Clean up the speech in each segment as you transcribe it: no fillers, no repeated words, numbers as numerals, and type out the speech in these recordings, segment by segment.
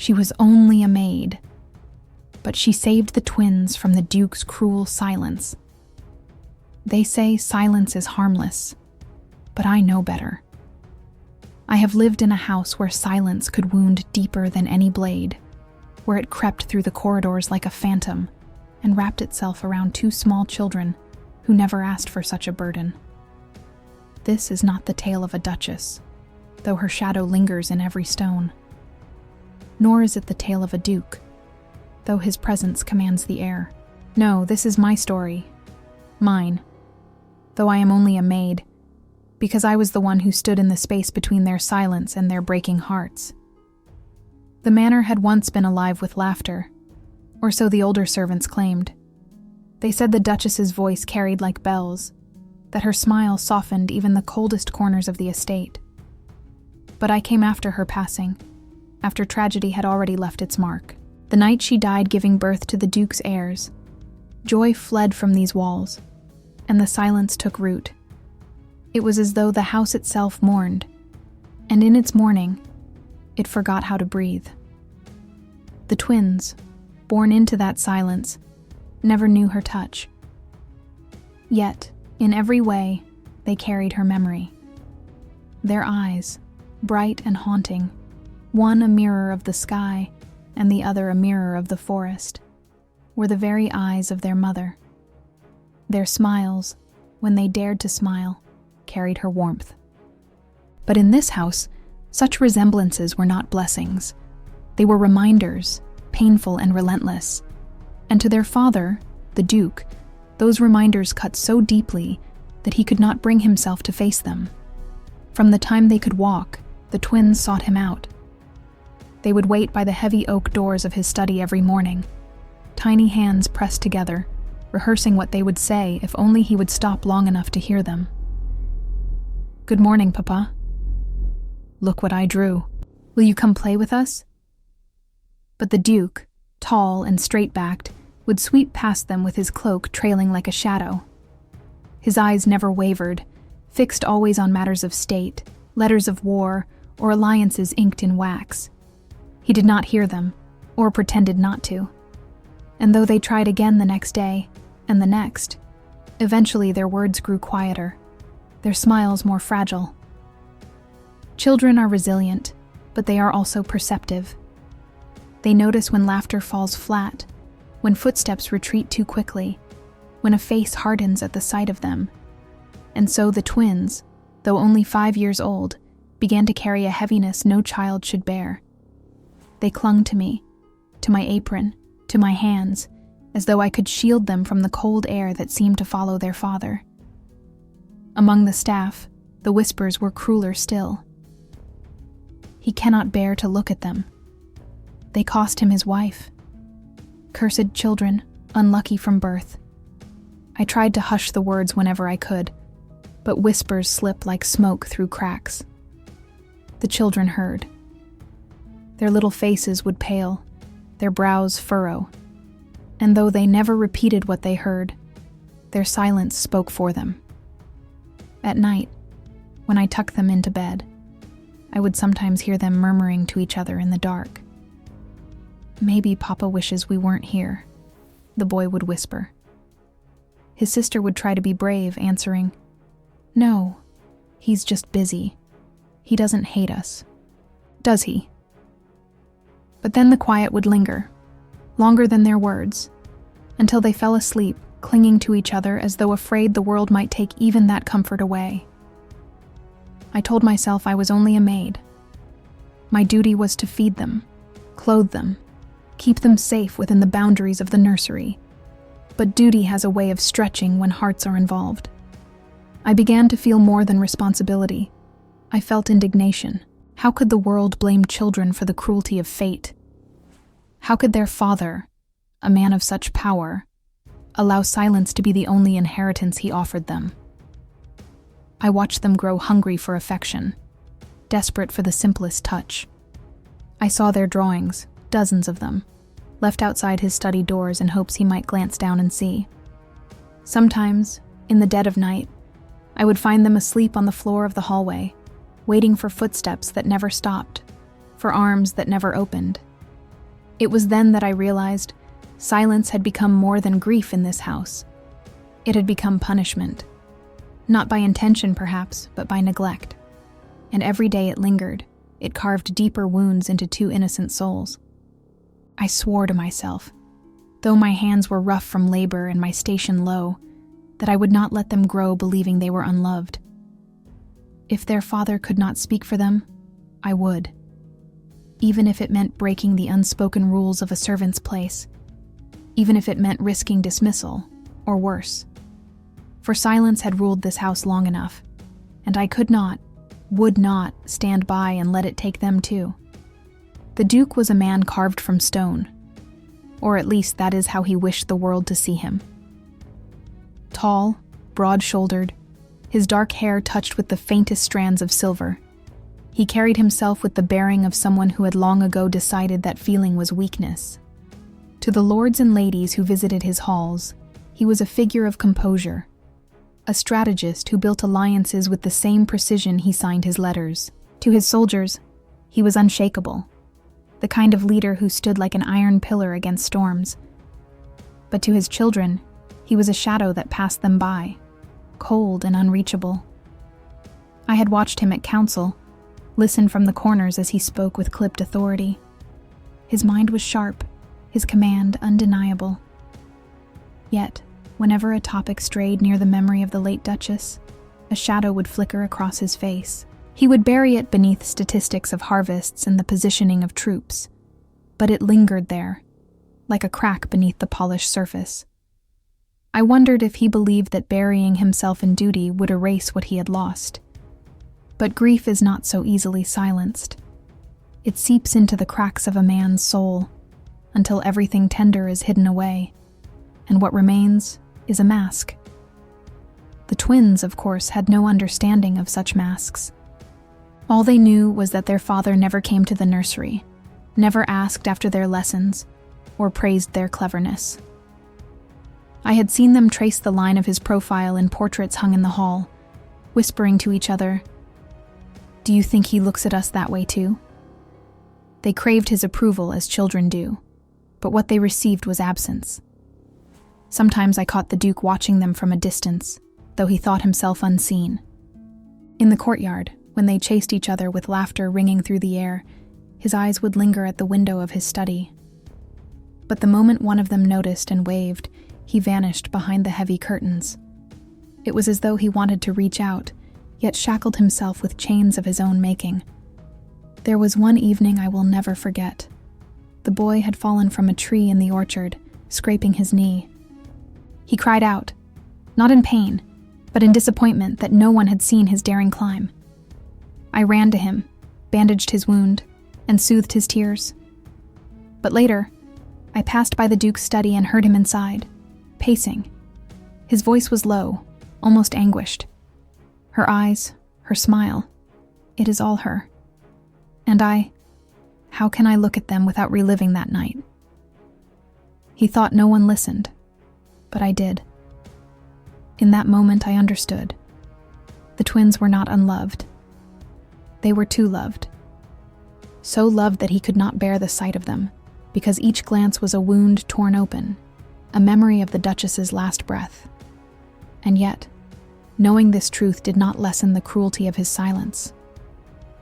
She was only a maid, but she saved the twins from the Duke's cruel silence. They say silence is harmless, but I know better. I have lived in a house where silence could wound deeper than any blade, where it crept through the corridors like a phantom and wrapped itself around two small children who never asked for such a burden. This is not the tale of a duchess, though her shadow lingers in every stone. Nor is it the tale of a duke, though his presence commands the air. No, this is my story. Mine. Though I am only a maid, because I was the one who stood in the space between their silence and their breaking hearts. The manor had once been alive with laughter, or so the older servants claimed. They said the Duchess's voice carried like bells, that her smile softened even the coldest corners of the estate. But I came after her passing, after tragedy had already left its mark. The night she died giving birth to the Duke's heirs, joy fled from these walls, and the silence took root. It was as though the house itself mourned, and in its mourning, it forgot how to breathe. The twins, born into that silence, never knew her touch. Yet, in every way, they carried her memory. Their eyes, bright and haunting, one a mirror of the sky and the other a mirror of the forest, were the very eyes of their mother. Their smiles, when they dared to smile, carried her warmth. But in this house, such resemblances were not blessings. They were reminders, painful and relentless. And to their father, the Duke, those reminders cut so deeply that he could not bring himself to face them. From the time they could walk, the twins sought him out. They would wait by the heavy oak doors of his study every morning, tiny hands pressed together, rehearsing what they would say if only he would stop long enough to hear them. "Good morning, Papa. Look what I drew. Will you come play with us?" But the Duke, tall and straight-backed, would sweep past them with his cloak trailing like a shadow. His eyes never wavered, fixed always on matters of state, letters of war, or alliances inked in wax. He did not hear them, or pretended not to. And though they tried again the next day, and the next, eventually their words grew quieter, their smiles more fragile. Children are resilient, but they are also perceptive. They notice when laughter falls flat, when footsteps retreat too quickly, when a face hardens at the sight of them. And so the twins, though only 5 years old, began to carry a heaviness no child should bear. They clung to me, to my apron, to my hands, as though I could shield them from the cold air that seemed to follow their father. Among the staff, the whispers were crueler still. He cannot bear to look at them. They cost him his wife. Cursed children, unlucky from birth. I tried to hush the words whenever I could, but whispers slip like smoke through cracks. The children heard. Their little faces would pale, their brows furrow, and though they never repeated what they heard, their silence spoke for them. At night, when I tucked them into bed, I would sometimes hear them murmuring to each other in the dark. "Maybe Papa wishes we weren't here," the boy would whisper. His sister would try to be brave, answering, "No, he's just busy. He doesn't hate us." "Does he?" But then the quiet would linger, longer than their words, until they fell asleep, clinging to each other as though afraid the world might take even that comfort away. I told myself I was only a maid. My duty was to feed them, clothe them, keep them safe within the boundaries of the nursery. But duty has a way of stretching when hearts are involved. I began to feel more than responsibility. I felt indignation. How could the world blame children for the cruelty of fate? How could their father, a man of such power, allow silence to be the only inheritance he offered them? I watched them grow hungry for affection, desperate for the simplest touch. I saw their drawings, dozens of them, left outside his study doors in hopes he might glance down and see. Sometimes, in the dead of night, I would find them asleep on the floor of the hallway, waiting for footsteps that never stopped, for arms that never opened, It was then that I realized silence had become more than grief in this house. It had become punishment. Not by intention, perhaps, but by neglect. And every day it lingered. It carved deeper wounds into two innocent souls. I swore to myself, though my hands were rough from labor and my station low, that I would not let them grow believing they were unloved. If their father could not speak for them, I would. Even if it meant breaking the unspoken rules of a servant's place. Even if it meant risking dismissal, or worse. For silence had ruled this house long enough, and I could not, would not, stand by and let it take them too. The Duke was a man carved from stone, or at least that is how he wished the world to see him. Tall, broad-shouldered, his dark hair touched with the faintest strands of silver. He carried himself with the bearing of someone who had long ago decided that feeling was weakness. To the lords and ladies who visited his halls, he was a figure of composure, a strategist who built alliances with the same precision he signed his letters. To his soldiers, he was unshakable, the kind of leader who stood like an iron pillar against storms. But to his children, he was a shadow that passed them by, cold and unreachable. I had watched him at council, listened from the corners as he spoke with clipped authority. His mind was sharp, his command undeniable. Yet, whenever a topic strayed near the memory of the late Duchess, a shadow would flicker across his face. He would bury it beneath statistics of harvests and the positioning of troops, but it lingered there, like a crack beneath the polished surface. I wondered if he believed that burying himself in duty would erase what he had lost. But grief is not so easily silenced. It seeps into the cracks of a man's soul, until everything tender is hidden away, and what remains is a mask. The twins, of course, had no understanding of such masks. All they knew was that their father never came to the nursery, never asked after their lessons, or praised their cleverness. I had seen them trace the line of his profile in portraits hung in the hall, whispering to each other, "Do you think he looks at us that way too?" They craved his approval as children do, but what they received was absence. Sometimes I caught the Duke watching them from a distance, though he thought himself unseen. In the courtyard, when they chased each other with laughter ringing through the air, his eyes would linger at the window of his study. But the moment one of them noticed and waved, he vanished behind the heavy curtains. It was as though he wanted to reach out, yet shackled himself with chains of his own making. There was one evening I will never forget. The boy had fallen from a tree in the orchard, scraping his knee. He cried out, not in pain, but in disappointment that no one had seen his daring climb. I ran to him, bandaged his wound, and soothed his tears. But later, I passed by the Duke's study and heard him inside, pacing. His voice was low, almost anguished. Her eyes, her smile, it is all her. And how can I look at them without reliving that night? He thought no one listened, but I did. In that moment I understood. The twins were not unloved. They were too loved. So loved that he could not bear the sight of them, because each glance was a wound torn open, a memory of the Duchess's last breath. And yet, knowing this truth did not lessen the cruelty of his silence.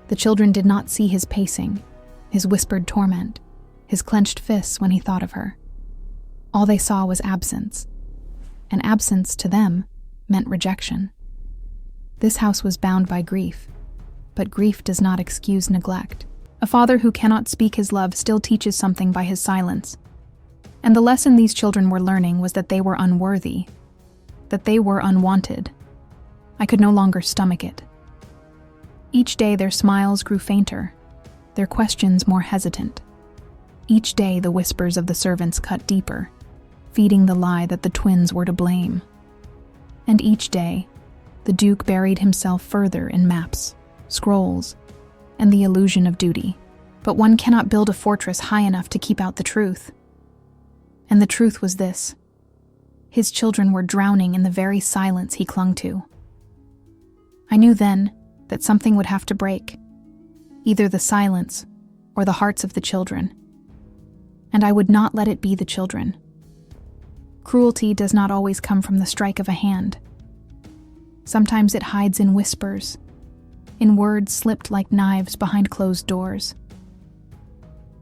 The children did not see his pacing, his whispered torment, his clenched fists when he thought of her. All they saw was absence, and absence to them meant rejection. This house was bound by grief, but grief does not excuse neglect. A father who cannot speak his love still teaches something by his silence. And the lesson these children were learning was that they were unworthy, that they were unwanted. I could no longer stomach it. Each day their smiles grew fainter, their questions more hesitant. Each day the whispers of the servants cut deeper, feeding the lie that the twins were to blame. And each day, the Duke buried himself further in maps, scrolls, and the illusion of duty. But one cannot build a fortress high enough to keep out the truth. And the truth was this: his children were drowning in the very silence he clung to. I knew then that something would have to break, either the silence or the hearts of the children. and I would not let it be the children. Cruelty does not always come from the strike of a hand. Sometimes it hides in whispers, in words slipped like knives behind closed doors.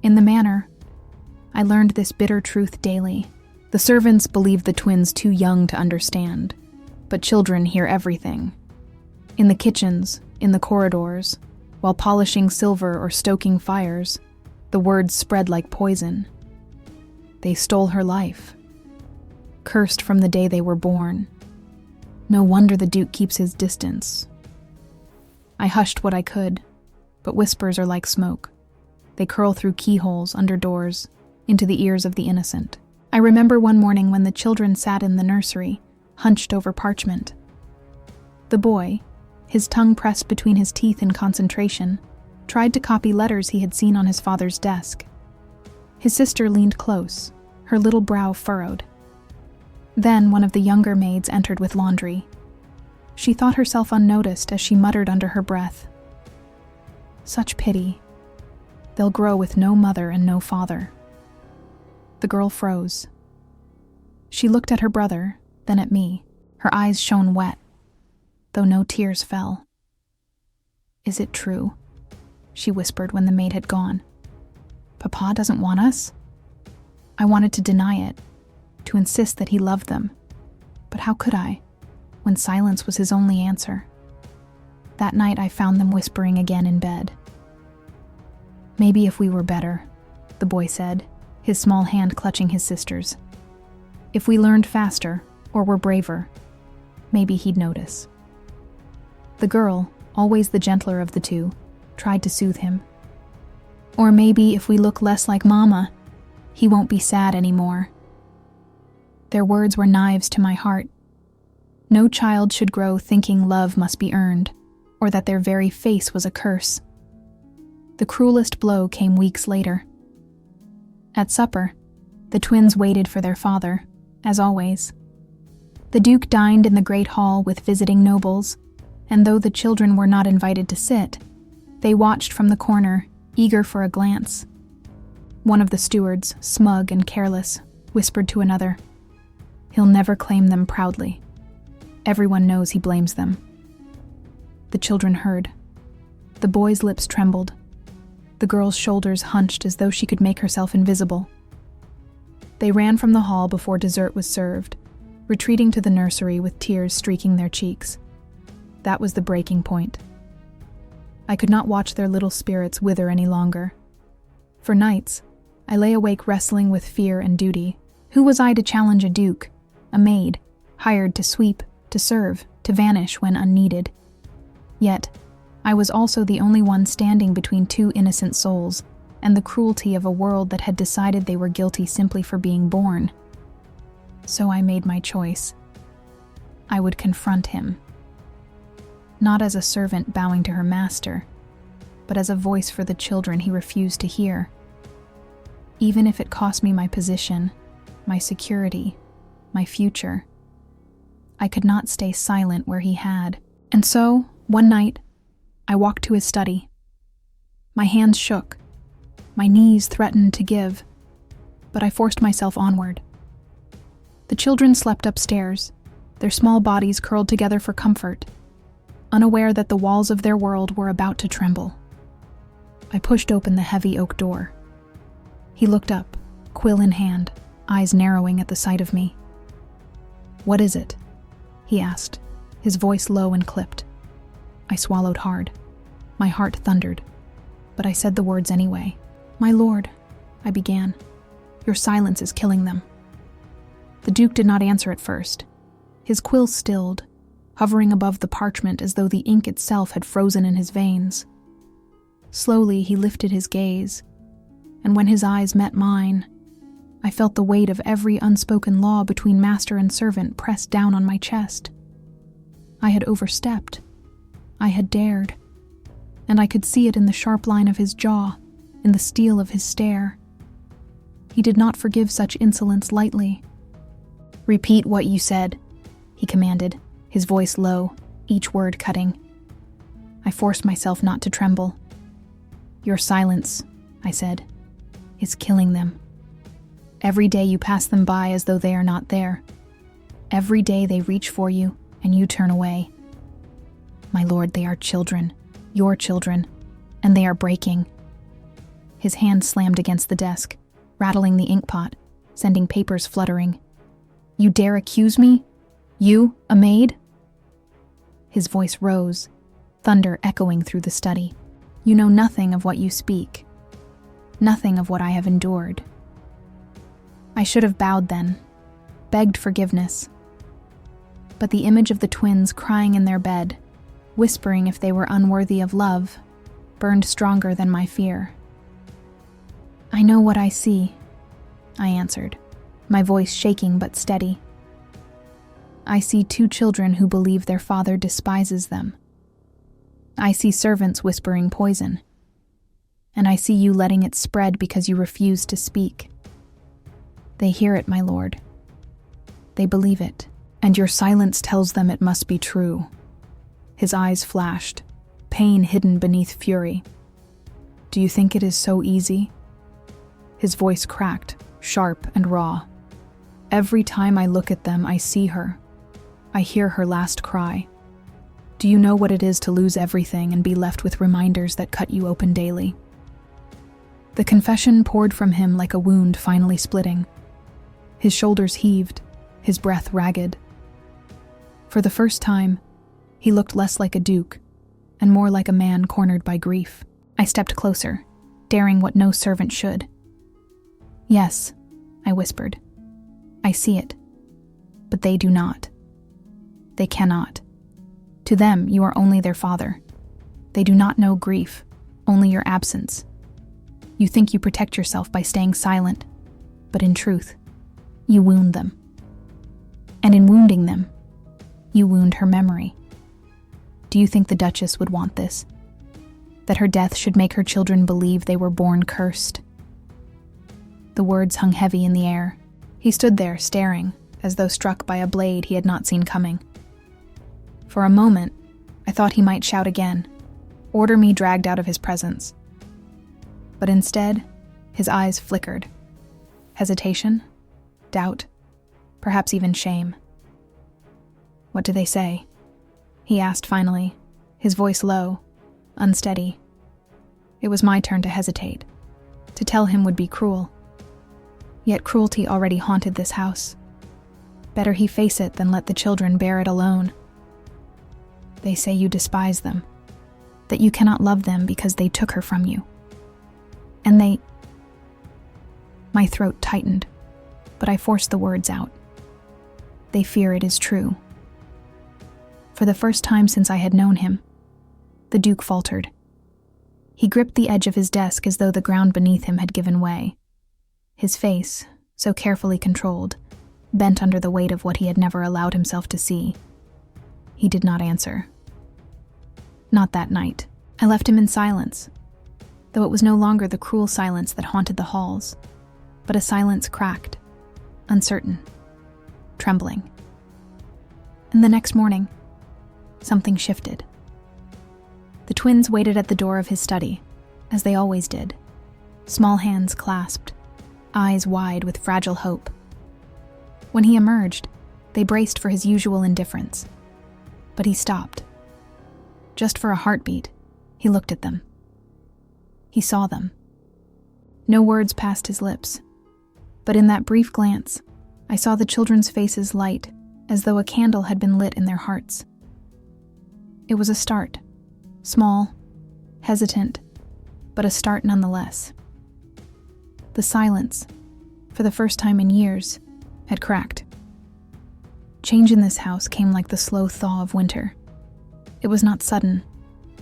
In the manor, I learned this bitter truth daily. The servants believe the twins too young to understand, but children hear everything. In the kitchens, in the corridors, while polishing silver or stoking fires, the words spread like poison. They stole her life, cursed from the day they were born. No wonder the Duke keeps his distance. I hushed what I could, but whispers are like smoke. They curl through keyholes, under doors, into the ears of the innocent. I remember one morning when the children sat in the nursery, hunched over parchment. The boy, his tongue pressed between his teeth in concentration, tried to copy letters he had seen on his father's desk. His sister leaned close, her little brow furrowed. Then one of the younger maids entered with laundry. She thought herself unnoticed as she muttered under her breath, "Such pity. They'll grow with no mother and no father." The girl froze. She looked at her brother, then at me. Her eyes shone wet, though no tears fell. "Is it true?" she whispered when the maid had gone. "Papa doesn't want us?" I wanted to deny it, to insist that he loved them. But how could I, when silence was his only answer? That night I found them whispering again in bed. "Maybe if we were better," the boy said, his small hand clutching his sister's. "If we learned faster, or were braver, maybe he'd notice." The girl, always the gentler of the two, tried to soothe him. "Or maybe if we look less like Mama, he won't be sad anymore." Their words were knives to my heart. No child should grow thinking love must be earned, or that their very face was a curse. The cruelest blow came weeks later. At supper, the twins waited for their father, as always. The Duke dined in the great hall with visiting nobles, and though the children were not invited to sit, they watched from the corner, eager for a glance. One of the stewards, smug and careless, whispered to another, "He'll never claim them proudly. Everyone knows he blames them." The children heard. The boy's lips trembled. The girl's shoulders hunched as though she could make herself invisible. They ran from the hall before dessert was served, retreating to the nursery with tears streaking their cheeks. That was the breaking point. I could not watch their little spirits wither any longer. For nights, I lay awake wrestling with fear and duty. Who was I to challenge a duke, a maid, hired to sweep, to serve, to vanish when unneeded? Yet, I was also the only one standing between two innocent souls and the cruelty of a world that had decided they were guilty simply for being born. So I made my choice. I would confront him. Not as a servant bowing to her master, but as a voice for the children he refused to hear. Even if it cost me my position, my security, my future. I could not stay silent where he had. And so, one night, I walked to his study. My hands shook. My knees threatened to give, but I forced myself onward. The children slept upstairs, their small bodies curled together for comfort, unaware that the walls of their world were about to tremble. I pushed open the heavy oak door. He looked up, quill in hand, eyes narrowing at the sight of me. "What is it?" he asked, his voice low and clipped. I swallowed hard. My heart thundered, but I said the words anyway. "My lord," I began, "your silence is killing them." The Duke did not answer at first. His quill stilled, hovering above the parchment as though the ink itself had frozen in his veins. Slowly he lifted his gaze, and when his eyes met mine, I felt the weight of every unspoken law between master and servant pressed down on my chest. I had overstepped. I had dared. And I could see it in the sharp line of his jaw, in the steel of his stare. He did not forgive such insolence lightly. "Repeat what you said," he commanded, his voice low, each word cutting. I forced myself not to tremble. "Your silence," I said, "is killing them." Every day you pass them by as though they are not there. Every day they reach for you, and you turn away. My lord, they are children, your children, and they are breaking. His hand slammed against the desk, rattling the inkpot, sending papers fluttering. You dare accuse me? You, a maid? His voice rose, thunder echoing through the study. You know nothing of what you speak, nothing of what I have endured. I should have bowed then, begged forgiveness. But the image of the twins crying in their bed, whispering if they were unworthy of love, burned stronger than my fear. I know what I see, I answered, my voice shaking but steady. I see two children who believe their father despises them. I see servants whispering poison. And I see you letting it spread because you refuse to speak. They hear it, my lord. They believe it, and your silence tells them it must be true. His eyes flashed, pain hidden beneath fury. Do you think it is so easy? His voice cracked, sharp and raw. Every time I look at them, I see her. I hear her last cry. Do you know what it is to lose everything and be left with reminders that cut you open daily? The confession poured from him like a wound finally splitting. His shoulders heaved, his breath ragged. For the first time, he looked less like a duke and more like a man cornered by grief. I stepped closer, daring what no servant should. Yes, I whispered. I see it, but they do not. They cannot. To them, you are only their father. They do not know grief, only your absence. You think you protect yourself by staying silent, but in truth, you wound them. And in wounding them, you wound her memory. Do you think the Duchess would want this? That her death should make her children believe they were born cursed? The words hung heavy in the air. He stood there, staring, as though struck by a blade he had not seen coming. For a moment, I thought he might shout again, order me dragged out of his presence. But instead, his eyes flickered. Hesitation, doubt, perhaps even shame. What do they say? He asked finally, his voice low, unsteady. It was my turn to hesitate. To tell him would be cruel. Yet cruelty already haunted this house. Better he face it than let the children bear it alone. They say you despise them, that you cannot love them because they took her from you. And they... My throat tightened, but I forced the words out. They fear it is true. For the first time since I had known him, the Duke faltered. He gripped the edge of his desk as though the ground beneath him had given way. His face, so carefully controlled, bent under the weight of what he had never allowed himself to see. He did not answer. Not that night. I left him in silence, though it was no longer the cruel silence that haunted the halls, but a silence cracked, uncertain, trembling. And the next morning, something shifted. The twins waited at the door of his study, as they always did, small hands clasped, eyes wide with fragile hope. When he emerged, they braced for his usual indifference. But he stopped. Just for a heartbeat, he looked at them. He saw them. No words passed his lips, but in that brief glance, I saw the children's faces light as though a candle had been lit in their hearts. It was a start, small, hesitant, but a start nonetheless. The silence, for the first time in years, had cracked. Change in this house came like the slow thaw of winter. It was not sudden,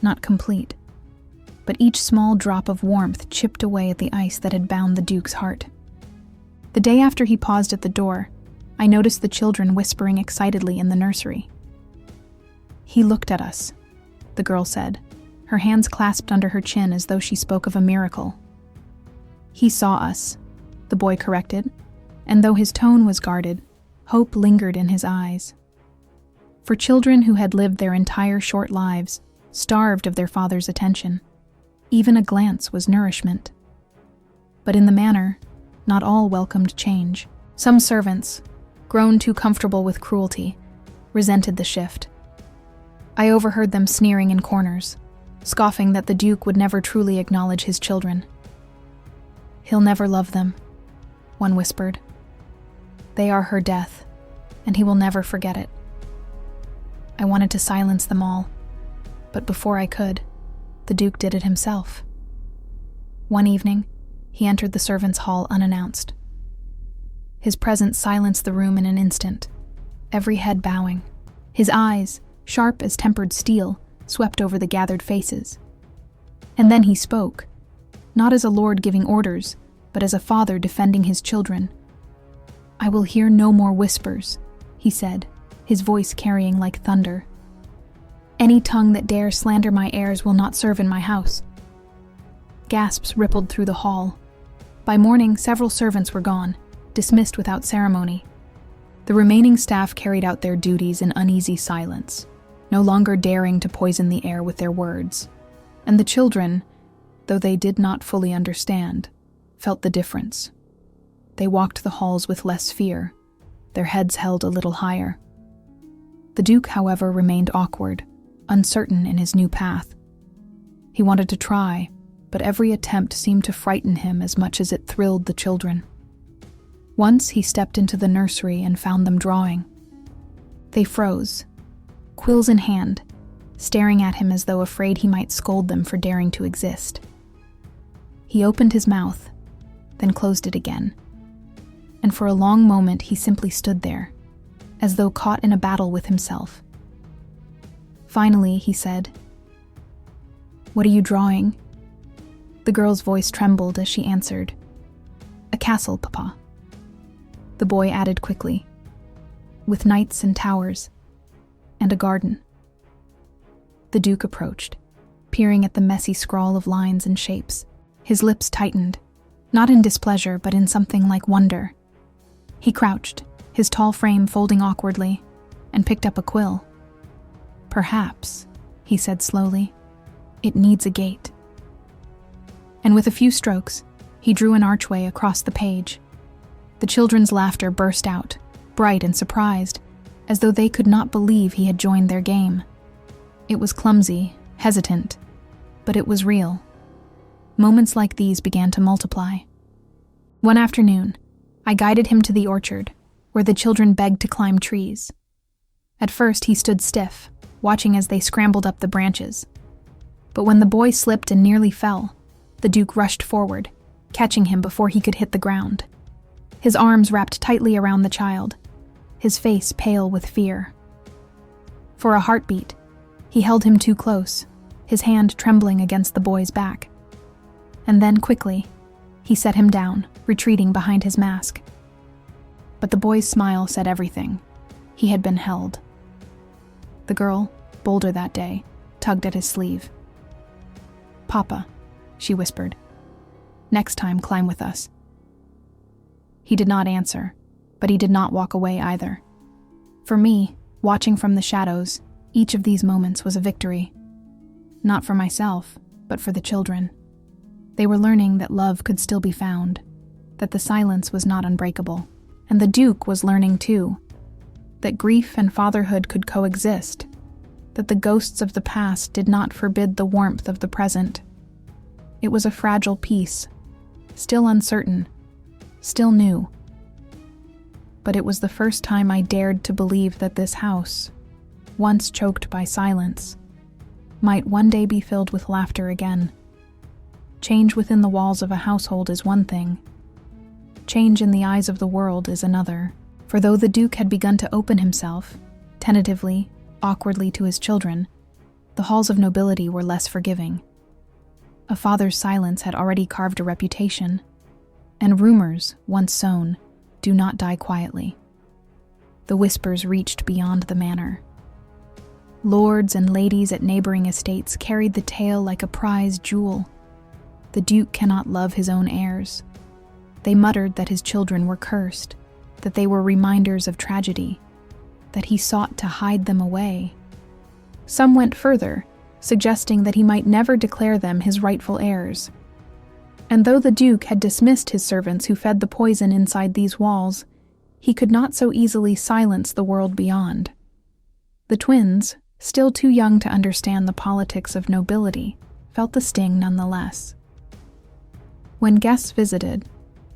not complete, but each small drop of warmth chipped away at the ice that had bound the Duke's heart. The day after he paused at the door, I noticed the children whispering excitedly in the nursery. He looked at us, the girl said, her hands clasped under her chin as though she spoke of a miracle. He saw us, the boy corrected, and though his tone was guarded, hope lingered in his eyes. For children who had lived their entire short lives, starved of their father's attention, even a glance was nourishment. But in the manor, not all welcomed change. Some servants, grown too comfortable with cruelty, resented the shift. I overheard them sneering in corners, scoffing that the Duke would never truly acknowledge his children. "He'll never love them," one whispered. "They are her death, and he will never forget it." I wanted to silence them all, but before I could, the Duke did it himself. One evening, he entered the servants' hall unannounced. His presence silenced the room in an instant, every head bowing. His eyes, sharp as tempered steel, swept over the gathered faces. And then he spoke, not as a lord giving orders, but as a father defending his children. "I will hear no more whispers," he said, his voice carrying like thunder. "Any tongue that dare slander my heirs will not serve in my house." Gasps rippled through the hall. By morning, several servants were gone, dismissed without ceremony. The remaining staff carried out their duties in uneasy silence, no longer daring to poison the air with their words. And the children, though they did not fully understand, felt the difference. They walked the halls with less fear, their heads held a little higher. The Duke, however, remained awkward, uncertain in his new path. He wanted to try, but every attempt seemed to frighten him as much as it thrilled the children. Once he stepped into the nursery and found them drawing. They froze, quills in hand, staring at him as though afraid he might scold them for daring to exist. He opened his mouth, then closed it again. And for a long moment he simply stood there, as though caught in a battle with himself. Finally, he said, "What are you drawing?" The girl's voice trembled as she answered, "A castle, Papa." The boy added quickly, "With knights and towers, and a garden." The Duke approached, peering at the messy scrawl of lines and shapes. His lips tightened, not in displeasure, but in something like wonder. He crouched, his tall frame folding awkwardly, and picked up a quill. "Perhaps," he said slowly, "it needs a gate." And with a few strokes, he drew an archway across the page. The children's laughter burst out, bright and surprised, as though they could not believe he had joined their game. It was clumsy, hesitant, but it was real. Moments like these began to multiply. One afternoon, I guided him to the orchard, where the children begged to climb trees. At first, he stood stiff, watching as they scrambled up the branches. But when the boy slipped and nearly fell, the Duke rushed forward, catching him before he could hit the ground. His arms wrapped tightly around the child, his face pale with fear. For a heartbeat, he held him too close, his hand trembling against the boy's back. And then, quickly, he set him down, retreating behind his mask. But the boy's smile said everything. He had been held. The girl, bolder that day, tugged at his sleeve. "Papa," she whispered, "next time climb with us." He did not answer, but he did not walk away either. For me, watching from the shadows, each of these moments was a victory. Not for myself, but for the children. They were learning that love could still be found, that the silence was not unbreakable. And the Duke was learning too, that grief and fatherhood could coexist, that the ghosts of the past did not forbid the warmth of the present. It was a fragile peace, still uncertain, still new. But it was the first time I dared to believe that this house, once choked by silence, might one day be filled with laughter again. Change within the walls of a household is one thing. Change in the eyes of the world is another. For though the Duke had begun to open himself, tentatively, awkwardly to his children, the halls of nobility were less forgiving. A father's silence had already carved a reputation, and rumors, once sown, do not die quietly. The whispers reached beyond the manor. Lords and ladies at neighboring estates carried the tale like a prized jewel. The Duke cannot love his own heirs. They muttered that his children were cursed, that they were reminders of tragedy, that he sought to hide them away. Some went further, suggesting that he might never declare them his rightful heirs. And though the Duke had dismissed his servants who fed the poison inside these walls, he could not so easily silence the world beyond. The twins, still too young to understand the politics of nobility, felt the sting nonetheless. When guests visited,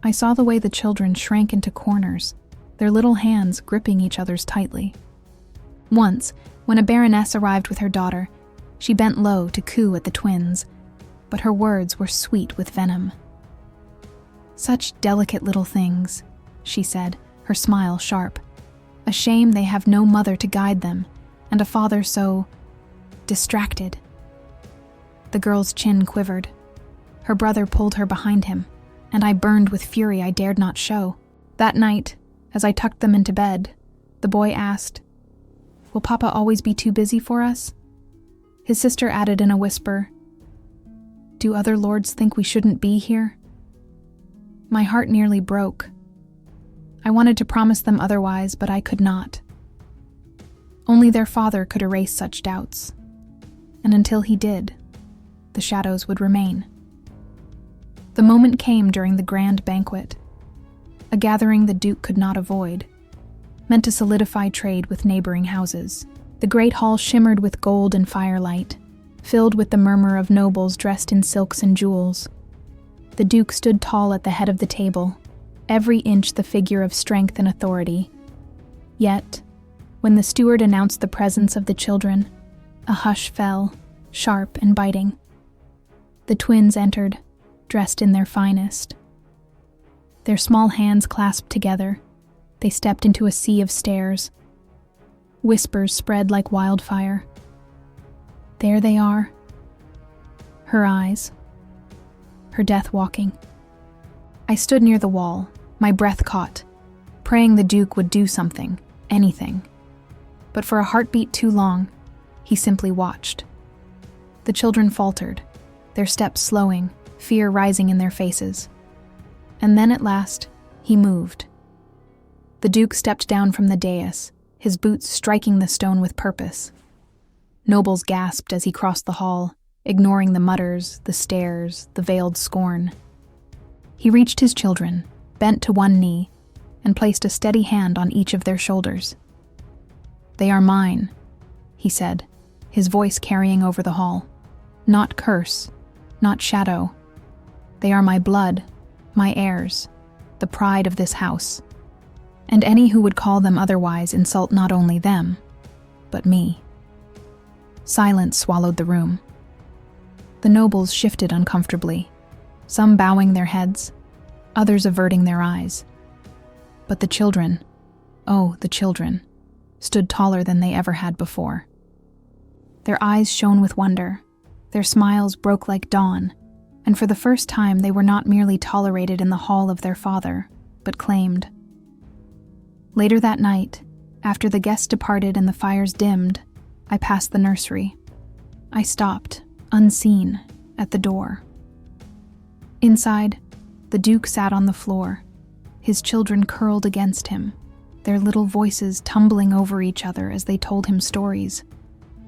I saw the way the children shrank into corners, their little hands gripping each other's tightly. Once, when a baroness arrived with her daughter, she bent low to coo at the twins, but her words were sweet with venom. "Such delicate little things," she said, her smile sharp. "A shame they have no mother to guide them, and a father so distracted." The girl's chin quivered. Her brother pulled her behind him, and I burned with fury I dared not show. That night, as I tucked them into bed, the boy asked, "Will Papa always be too busy for us?" His sister added in a whisper, "Do other lords think we shouldn't be here?" My heart nearly broke. I wanted to promise them otherwise, but I could not. Only their father could erase such doubts, and until he did, the shadows would remain. The moment came during the grand banquet, a gathering the Duke could not avoid, meant to solidify trade with neighboring houses. The great hall shimmered with gold and firelight, filled with the murmur of nobles dressed in silks and jewels. The Duke stood tall at the head of the table, every inch the figure of strength and authority. Yet, when the steward announced the presence of the children, a hush fell, sharp and biting. The twins entered, dressed in their finest. Their small hands clasped together, they stepped into a sea of stares. Whispers spread like wildfire. There they are. Her eyes. Her death walking. I stood near the wall, my breath caught, praying the Duke would do something, anything. But for a heartbeat too long, he simply watched. The children faltered, their steps slowing, fear rising in their faces. And then at last, he moved. The Duke stepped down from the dais, his boots striking the stone with purpose. Nobles gasped as he crossed the hall, ignoring the mutters, the stares, the veiled scorn. He reached his children, bent to one knee, and placed a steady hand on each of their shoulders. "They are mine," he said, his voice carrying over the hall. "Not curse, not shadow. They are my blood, my heirs, the pride of this house. And any who would call them otherwise insult not only them, but me." Silence swallowed the room. The nobles shifted uncomfortably, some bowing their heads, others averting their eyes. But the children, oh, the children, stood taller than they ever had before. Their eyes shone with wonder, their smiles broke like dawn, and for the first time they were not merely tolerated in the hall of their father, but claimed. Later that night, after the guests departed and the fires dimmed, I passed the nursery. I stopped, unseen, at the door. Inside, the Duke sat on the floor, his children curled against him, their little voices tumbling over each other as they told him stories,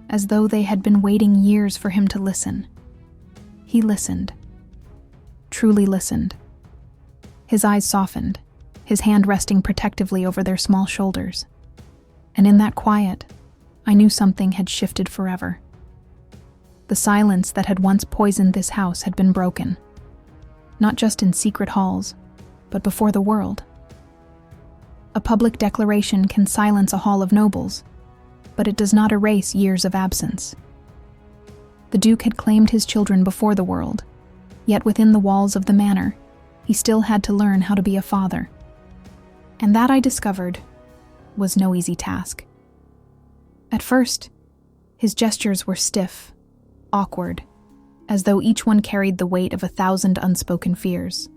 as though they had been waiting years for him to listen. He listened. Truly listened. His eyes softened, his hand resting protectively over their small shoulders. And in that quiet, I knew something had shifted forever. The silence that had once poisoned this house had been broken, not just in secret halls, but before the world. A public declaration can silence a hall of nobles, but it does not erase years of absence. The Duke had claimed his children before the world, yet within the walls of the manor, he still had to learn how to be a father. And that, I discovered, was no easy task. At first, his gestures were stiff, awkward, as though each one carried the weight of 1,000 unspoken fears.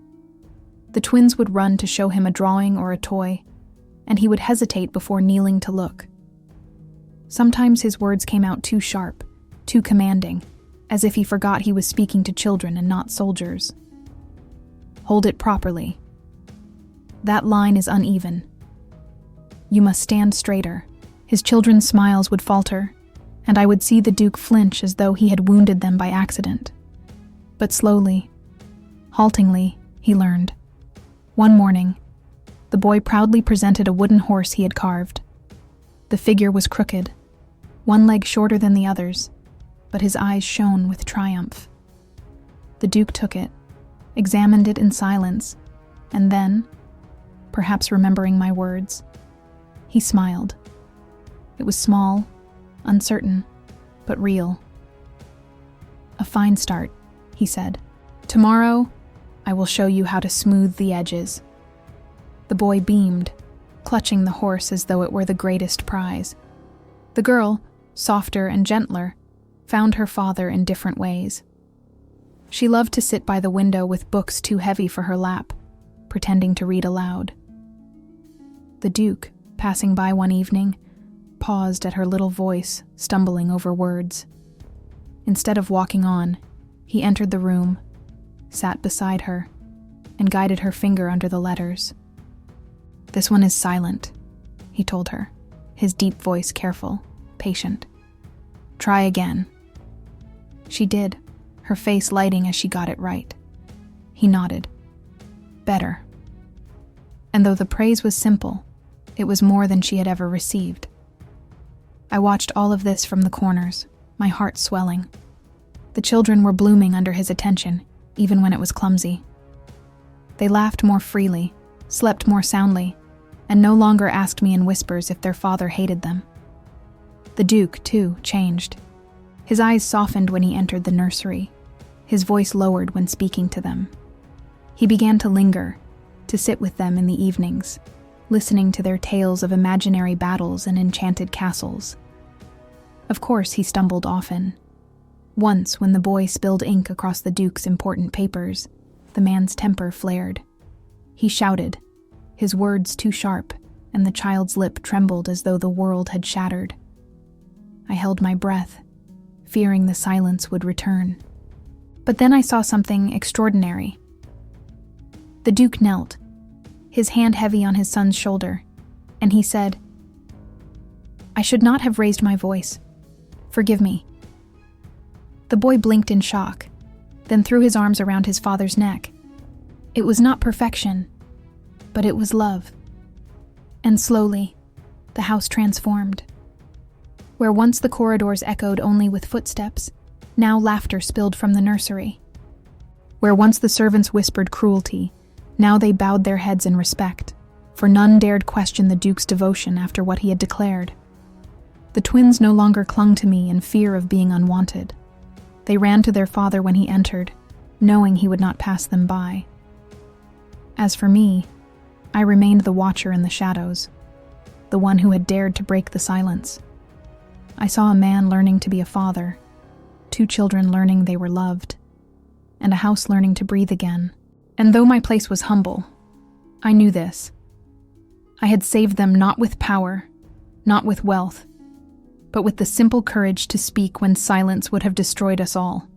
The twins would run to show him a drawing or a toy, and he would hesitate before kneeling to look. Sometimes his words came out too sharp, too commanding, as if he forgot he was speaking to children and not soldiers. "Hold it properly. That line is uneven. You must stand straighter." His children's smiles would falter, and I would see the Duke flinch as though he had wounded them by accident. But slowly, Haltingly, he learned. One morning, the boy proudly presented a wooden horse he had carved. The figure was crooked, one leg shorter than the others, but his eyes shone with triumph. The Duke took it, examined it in silence, and then, perhaps remembering my words, he smiled. It was small, uncertain, but real. "A fine start," he said. "Tomorrow, I will show you how to smooth the edges." The boy beamed, clutching the horse as though it were the greatest prize. The girl, softer and gentler, found her father in different ways. She loved to sit by the window with books too heavy for her lap, pretending to read aloud. The Duke, passing by one evening, paused at her little voice, stumbling over words. Instead of walking on, he entered the room, sat beside her, and guided her finger under the letters. "This one is silent," he told her, his deep voice careful, patient. "Try again." She did, her face lighting as she got it right. He nodded. "Better." And though the praise was simple, it was more than she had ever received. I watched all of this from the corners, my heart swelling. The children were blooming under his attention, even when it was clumsy. They laughed more freely, slept more soundly, and no longer asked me in whispers if their father hated them. The Duke, too, changed. His eyes softened when he entered the nursery, his voice lowered when speaking to them. He began to linger, to sit with them in the evenings, listening to their tales of imaginary battles and enchanted castles. Of course, he stumbled often. Once, when the boy spilled ink across the Duke's important papers, the man's temper flared. He shouted, his words too sharp, and the child's lip trembled as though the world had shattered. I held my breath, fearing the silence would return. But then I saw something extraordinary. The Duke knelt, his hand heavy on his son's shoulder, and he said, "I should not have raised my voice. Forgive me." The boy blinked in shock, then threw his arms around his father's neck. It was not perfection, but it was love. And slowly, the house transformed. Where once the corridors echoed only with footsteps, now laughter spilled from the nursery. Where once the servants whispered cruelty, now they bowed their heads in respect, for none dared question the Duke's devotion after what he had declared. The twins no longer clung to me in fear of being unwanted. They ran to their father when he entered, knowing he would not pass them by. As for me, I remained the watcher in the shadows, the one who had dared to break the silence. I saw a man learning to be a father, 2 children learning they were loved, and a house learning to breathe again. And though my place was humble, I knew this. I had saved them not with power, not with wealth, but with the simple courage to speak when silence would have destroyed us all.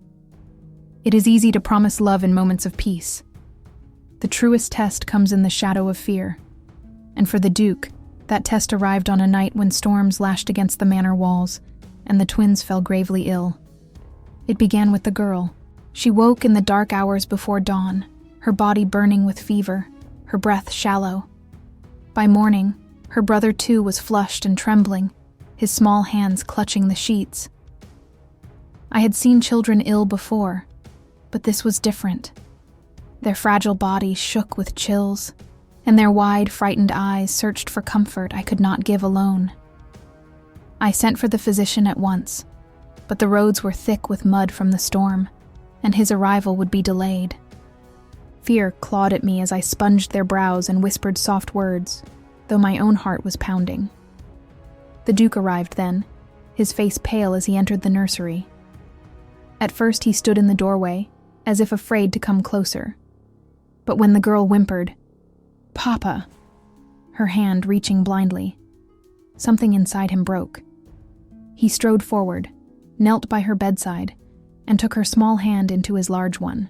It is easy to promise love in moments of peace. The truest test comes in the shadow of fear. And for the Duke, that test arrived on a night when storms lashed against the manor walls, and the twins fell gravely ill. It began with the girl. She woke in the dark hours before dawn, her body burning with fever, her breath shallow. By morning, her brother too was flushed and trembling, his small hands clutching the sheets. I had seen children ill before, but this was different. Their fragile bodies shook with chills, and their wide, frightened eyes searched for comfort I could not give alone. I sent for the physician at once, but the roads were thick with mud from the storm, and his arrival would be delayed. Fear clawed at me as I sponged their brows and whispered soft words, though my own heart was pounding. The Duke arrived then, his face pale as he entered the nursery. At first he stood in the doorway, as if afraid to come closer. But when the girl whimpered, "Papa," her hand reaching blindly, something inside him broke. He strode forward, knelt by her bedside, and took her small hand into his large one.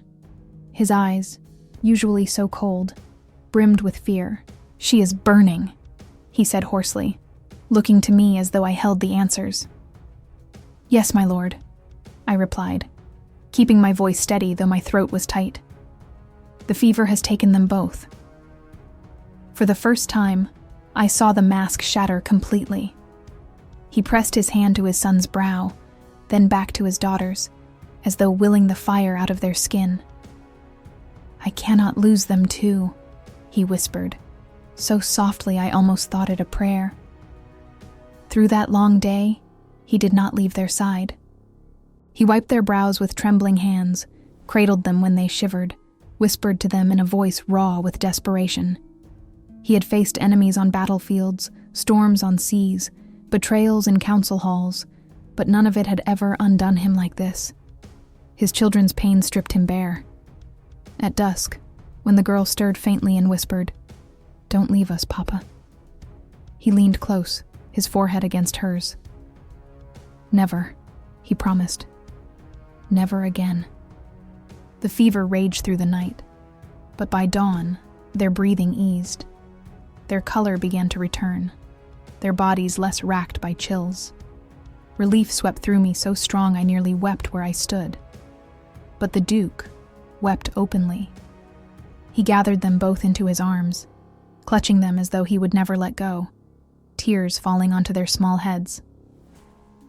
His eyes, usually so cold, brimmed with fear. "She is burning," he said hoarsely, looking to me as though I held the answers. "Yes, my lord," I replied, keeping my voice steady though my throat was tight. The fever has taken them both. For the first time, I saw the mask shatter completely. He pressed his hand to his son's brow, then back to his daughter's, as though willing the fire out of their skin. "I cannot lose them too," he whispered, so softly I almost thought it a prayer. Through that long day, he did not leave their side. He wiped their brows with trembling hands, cradled them when they shivered, whispered to them in a voice raw with desperation. He had faced enemies on battlefields, storms on seas, betrayals in council halls, but none of it had ever undone him like this. His children's pain stripped him bare. At dusk, when the girl stirred faintly and whispered, "Don't leave us, Papa," he leaned close, his forehead against hers. "Never," he promised. "Never again." The fever raged through the night, but by dawn, their breathing eased. Their color began to return, their bodies less racked by chills. Relief swept through me so strong I nearly wept where I stood. But the Duke wept openly. He gathered them both into his arms, clutching them as though he would never let go, tears falling onto their small heads.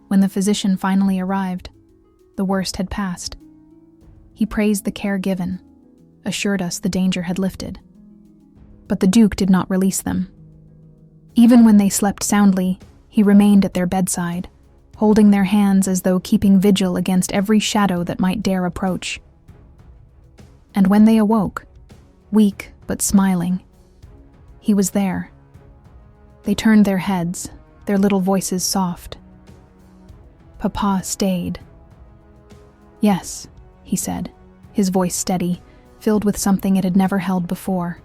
When the physician finally arrived, the worst had passed. He praised the care given, assured us the danger had lifted. But the Duke did not release them. Even when they slept soundly, he remained at their bedside, holding their hands as though keeping vigil against every shadow that might dare approach. And when they awoke, weak but smiling, he was there. They turned their heads, their little voices soft. "Papa stayed." "Yes," he said, his voice steady, filled with something it had never held before.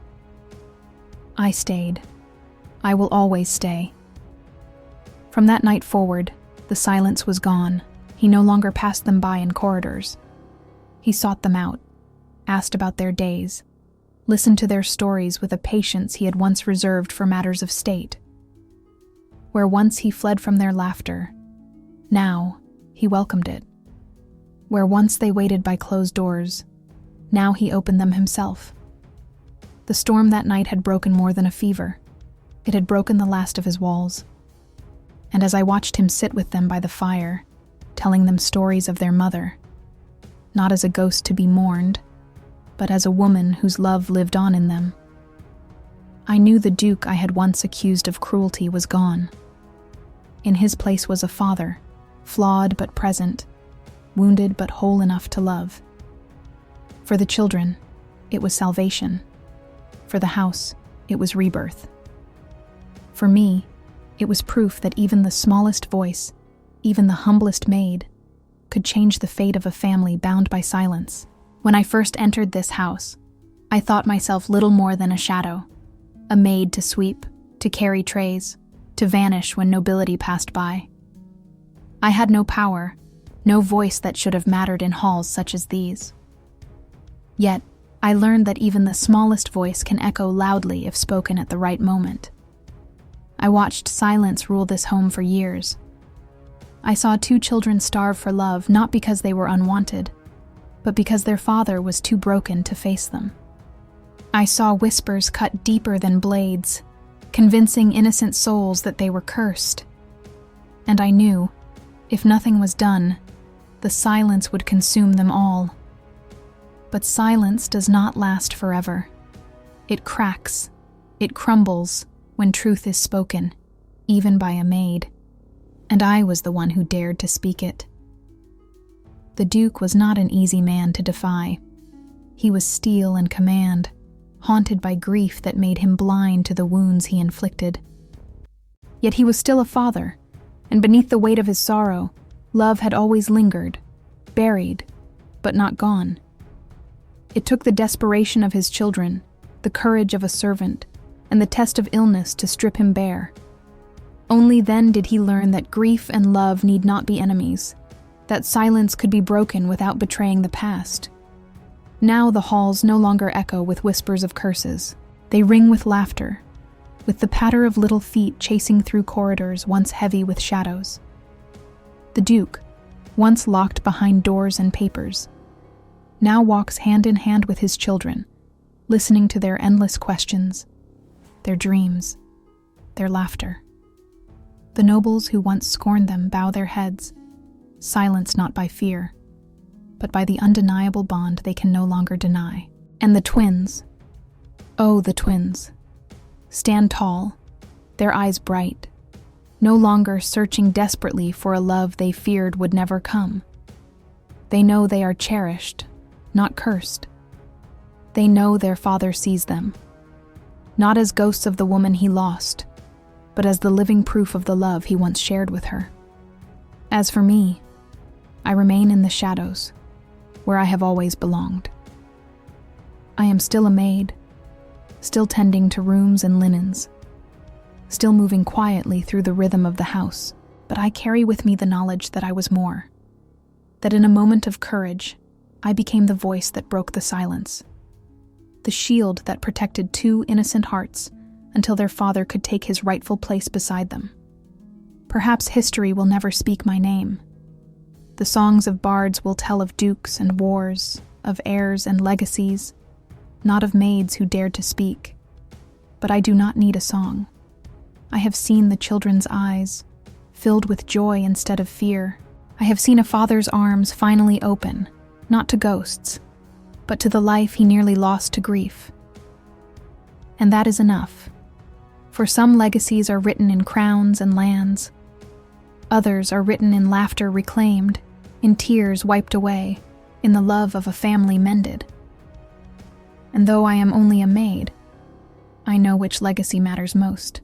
"I stayed. I will always stay." From that night forward, the silence was gone. He no longer passed them by in corridors. He sought them out, asked about their days, listened to their stories with a patience he had once reserved for matters of state. Where once he fled from their laughter, now he welcomed it. Where once they waited by closed doors, now he opened them himself. The storm that night had broken more than a fever. It had broken the last of his walls. And as I watched him sit with them by the fire, telling them stories of their mother, not as a ghost to be mourned, but as a woman whose love lived on in them, I knew the Duke I had once accused of cruelty was gone. In his place was a father, flawed but present, wounded but whole enough to love. For the children, it was salvation. For the house, it was rebirth. For me, it was proof that even the smallest voice, even the humblest maid, could change the fate of a family bound by silence. When I first entered this house, I thought myself little more than a shadow, a maid to sweep, to carry trays, to vanish when nobility passed by. I had no power, no voice that should have mattered in halls such as these. Yet, I learned that even the smallest voice can echo loudly if spoken at the right moment. I watched silence rule this home for years. I saw 2 children starve for love not because they were unwanted, but because their father was too broken to face them. I saw whispers cut deeper than blades, convincing innocent souls that they were cursed. And I knew, if nothing was done, the silence would consume them all. But silence does not last forever. It cracks, it crumbles when truth is spoken, even by a maid. And I was the one who dared to speak it. The Duke was not an easy man to defy. He was steel and command, haunted by grief that made him blind to the wounds he inflicted. Yet he was still a father, and beneath the weight of his sorrow, love had always lingered, buried, but not gone. It took the desperation of his children, the courage of a servant, and the test of illness to strip him bare. Only then did he learn that grief and love need not be enemies, that silence could be broken without betraying the past. Now the halls no longer echo with whispers of curses. They ring with laughter, with the patter of little feet chasing through corridors once heavy with shadows. The Duke, once locked behind doors and papers, now walks hand in hand with his children, listening to their endless questions, their dreams, their laughter. The nobles who once scorned them bow their heads, silenced not by fear, but by the undeniable bond they can no longer deny. And the twins, oh, the twins, stand tall, their eyes bright, no longer searching desperately for a love they feared would never come. They know they are cherished, not cursed. They know their father sees them, not as ghosts of the woman he lost, but as the living proof of the love he once shared with her. As for me, I remain in the shadows, where I have always belonged. I am still a maid, still tending to rooms and linens, still moving quietly through the rhythm of the house, but I carry with me the knowledge that I was more, that in a moment of courage, I became the voice that broke the silence, the shield that protected two innocent hearts until their father could take his rightful place beside them. Perhaps history will never speak my name. The songs of bards will tell of dukes and wars, of heirs and legacies, not of maids who dared to speak. But I do not need a song. I have seen the children's eyes, filled with joy instead of fear. I have seen a father's arms finally open, not to ghosts, but to the life he nearly lost to grief. And that is enough. For some legacies are written in crowns and lands. Others are written in laughter reclaimed, in tears wiped away, in the love of a family mended. And though I am only a maid, I know which legacy matters most.